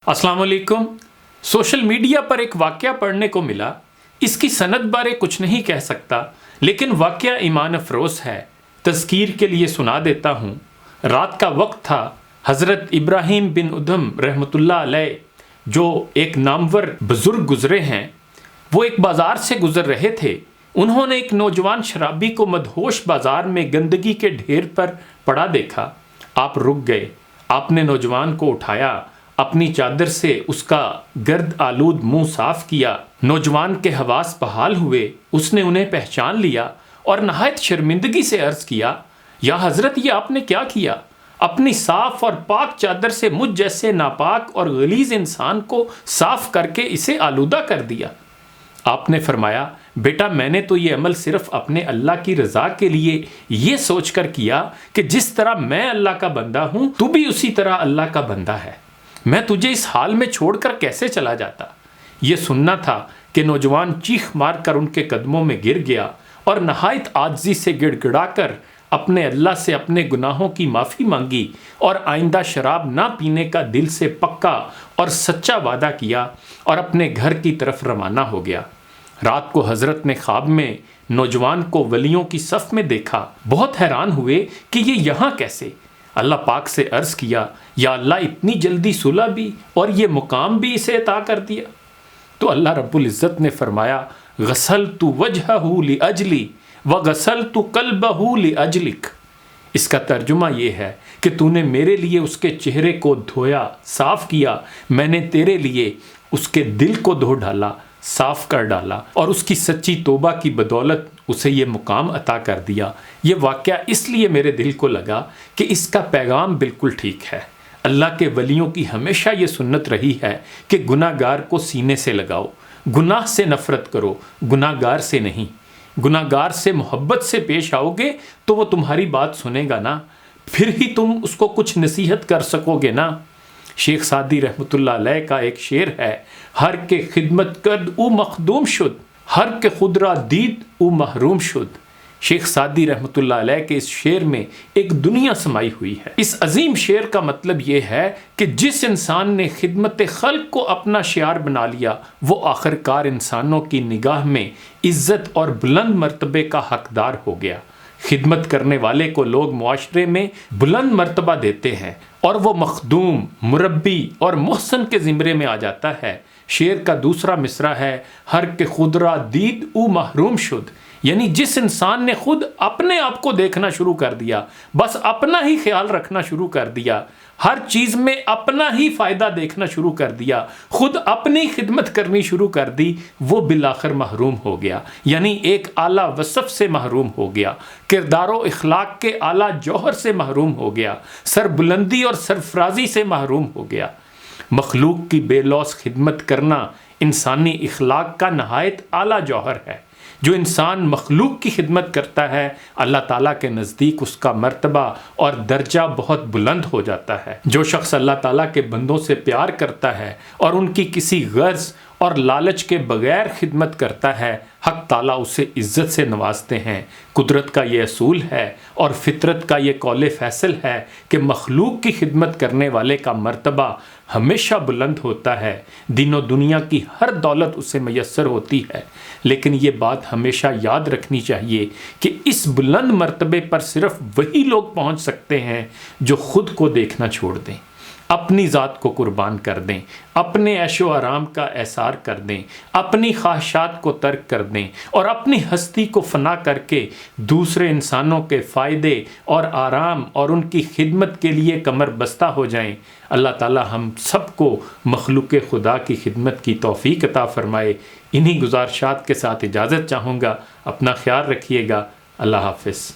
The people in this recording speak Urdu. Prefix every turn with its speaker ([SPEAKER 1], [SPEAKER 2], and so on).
[SPEAKER 1] السلام علیکم۔ سوشل میڈیا پر ایک واقعہ پڑھنے کو ملا۔ اس کی سند بارے کچھ نہیں کہہ سکتا، لیکن واقعہ ایمان افروز ہے۔ تذکیر کے لیے سنا دیتا ہوں۔ رات کا وقت تھا۔ حضرت ابراہیم بن ادھم رحمۃ اللہ علیہ جو ایک نامور بزرگ گزرے ہیں، وہ ایک بازار سے گزر رہے تھے۔ انہوں نے ایک نوجوان شرابی کو مدہوش بازار میں گندگی کے ڈھیر پر پڑا دیکھا۔ آپ رک گئے۔ آپ نے نوجوان کو اٹھایا، اپنی چادر سے اس کا گرد آلود منہ صاف کیا۔ نوجوان کے حواس بحال ہوئے۔ اس نے انہیں پہچان لیا اور نہایت شرمندگی سے عرض کیا، یا حضرت، یہ آپ نے کیا کیا؟ اپنی صاف اور پاک چادر سے مجھ جیسے ناپاک اور غلیظ انسان کو صاف کر کے اسے آلودہ کر دیا۔ آپ نے فرمایا، بیٹا، میں نے تو یہ عمل صرف اپنے اللہ کی رضا کے لیے یہ سوچ کر کیا کہ جس طرح میں اللہ کا بندہ ہوں، تو بھی اسی طرح اللہ کا بندہ ہے۔ میں تجھے اس حال میں چھوڑ کر کیسے چلا جاتا؟ یہ سننا تھا کہ نوجوان چیخ مار کر ان کے قدموں میں گر گیا اور نہایت عاجزی سے گڑ گڑا کر اپنے اللہ سے اپنے گناہوں کی معافی مانگی اور آئندہ شراب نہ پینے کا دل سے پکا اور سچا وعدہ کیا اور اپنے گھر کی طرف روانہ ہو گیا۔ رات کو حضرت نے خواب میں نوجوان کو ولیوں کی صف میں دیکھا۔ بہت حیران ہوئے کہ یہ یہاں کیسے؟ اللہ پاک سے عرض کیا، یا اللہ، اتنی جلدی صلح بھی اور یہ مقام بھی اسے عطا کر دیا؟ تو اللہ رب العزت نے فرمایا، غسلت وجہہ لأجلی وغسلت قلبہ لأجلک۔ اس کا ترجمہ یہ ہے کہ تو نے میرے لیے اس کے چہرے کو دھویا، صاف کیا، میں نے تیرے لیے اس کے دل کو دھو ڈالا، صاف کر ڈالا، اور اس کی سچی توبہ کی بدولت اسے یہ مقام عطا کر دیا۔ یہ واقعہ اس لیے میرے دل کو لگا کہ اس کا پیغام بالکل ٹھیک ہے۔ اللہ کے ولیوں کی ہمیشہ یہ سنت رہی ہے کہ گناہ گار کو سینے سے لگاؤ، گناہ سے نفرت کرو، گناہ گار سے نہیں۔ گناہ گار سے محبت سے پیش آؤ گے تو وہ تمہاری بات سنے گا نا، پھر ہی تم اس کو کچھ نصیحت کر سکو گے نا۔ شیخ سعدی رحمۃ اللہ علیہ کا ایک شعر ہے، ہر کے خدمت کرد او مخدوم شد، ہر کے خود را دید او محروم شد۔ شیخ سعدی رحمۃ اللہ علیہ کے اس شعر میں ایک دنیا سمائی ہوئی ہے۔ اس عظیم شعر کا مطلب یہ ہے کہ جس انسان نے خدمت خلق کو اپنا شعار بنا لیا، وہ آخرکار انسانوں کی نگاہ میں عزت اور بلند مرتبے کا حقدار ہو گیا۔ خدمت کرنے والے کو لوگ معاشرے میں بلند مرتبہ دیتے ہیں اور وہ مخدوم، مربی اور محسن کے زمرے میں آ جاتا ہے۔ شعر کا دوسرا مصرع ہے، ہر کے خود را دید او محروم شد، یعنی جس انسان نے خود اپنے آپ کو دیکھنا شروع کر دیا، بس اپنا ہی خیال رکھنا شروع کر دیا، ہر چیز میں اپنا ہی فائدہ دیکھنا شروع کر دیا، خود اپنی خدمت کرنی شروع کر دی، وہ بالآخر محروم ہو گیا، یعنی ایک اعلیٰ وصف سے محروم ہو گیا، کردار و اخلاق کے اعلیٰ جوہر سے محروم ہو گیا، سربلندی اور سرفرازی سے محروم ہو گیا۔ مخلوق کی بے لوث خدمت کرنا انسانی اخلاق کا نہایت اعلیٰ جوہر ہے۔ جو انسان مخلوق کی خدمت کرتا ہے، اللہ تعالیٰ کے نزدیک اس کا مرتبہ اور درجہ بہت بلند ہو جاتا ہے۔ جو شخص اللہ تعالیٰ کے بندوں سے پیار کرتا ہے اور ان کی کسی غرض اور لالچ کے بغیر خدمت کرتا ہے، حق تعالیٰ اسے عزت سے نوازتے ہیں۔ قدرت کا یہ اصول ہے اور فطرت کا یہ قول فیصل ہے کہ مخلوق کی خدمت کرنے والے کا مرتبہ ہمیشہ بلند ہوتا ہے۔ دین و دنیا کی ہر دولت اسے میسر ہوتی ہے، لیکن یہ بات ہمیشہ یاد رکھنی چاہیے کہ اس بلند مرتبے پر صرف وہی لوگ پہنچ سکتے ہیں جو خود کو دیکھنا چھوڑ دیں، اپنی ذات کو قربان کر دیں، اپنے عیش و آرام کا احسار کر دیں، اپنی خواہشات کو ترک کر دیں اور اپنی ہستی کو فنا کر کے دوسرے انسانوں کے فائدے اور آرام اور ان کی خدمت کے لیے کمر بستہ ہو جائیں۔ اللہ تعالی ہم سب کو مخلوق خدا کی خدمت کی توفیق عطا فرمائے۔ انہی گزارشات کے ساتھ اجازت چاہوں گا۔ اپنا خیال رکھیے گا۔ اللہ حافظ۔